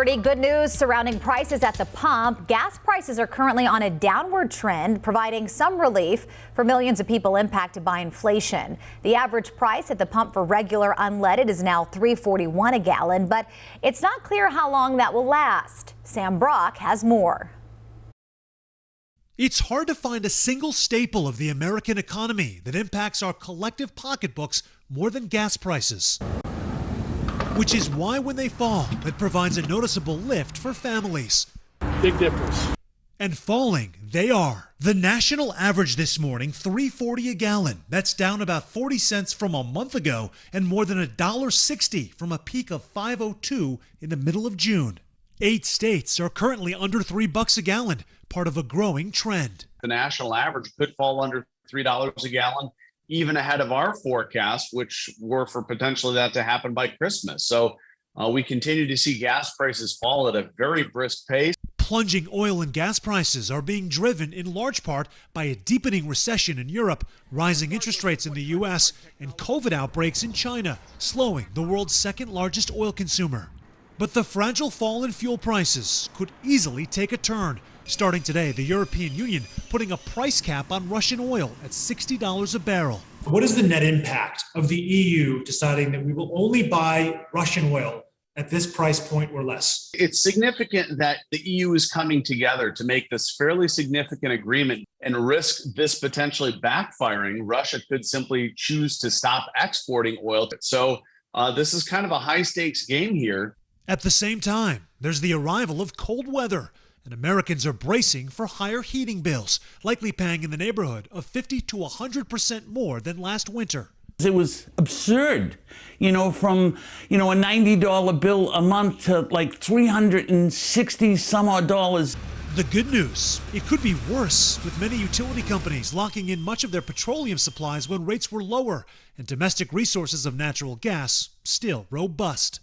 Pretty good news surrounding prices at the pump. Gas prices are currently on a downward trend, providing some relief for millions of people impacted by inflation. The average price at the pump for regular unleaded is now $3.41 a gallon, but it's not clear how long that will last. Sam Brock has more. It's hard to find a single staple of the American economy that impacts our collective pocketbooks more than gas prices. Which is why when they fall, it provides a noticeable lift for families. Big difference. And falling, they are. The national average this morning, $3.40 a gallon. That's down about 40 cents from a month ago and more than $1.60 from a peak of $5.02 in the middle of June. 8 states are currently under $3 a gallon, part of a growing trend. The national average could fall under $3 a gallon, even ahead of our forecast, which were for potentially that to happen by Christmas. So we continue to see gas prices fall at a very brisk pace. Plunging oil and gas prices are being driven in large part by a deepening recession in Europe, rising interest rates in the U.S., and COVID outbreaks in China, slowing the world's second largest oil consumer. But the fragile fall in fuel prices could easily take a turn. Starting today, the European Union putting a price cap on Russian oil at $60 a barrel. What is the net impact of the EU deciding that we will only buy Russian oil at this price point or less? It's significant that the EU is coming together to make this fairly significant agreement and risk this potentially backfiring. Russia could simply choose to stop exporting oil. So this is kind of a high stakes game here. At the same time, there's the arrival of cold weather, and Americans are bracing for higher heating bills, likely paying in the neighborhood of 50 to 100% more than last winter. It was absurd, from, a $90 bill a month to like $360 some odd dollars. The good news, it could be worse, with many utility companies locking in much of their petroleum supplies when rates were lower and domestic resources of natural gas still robust.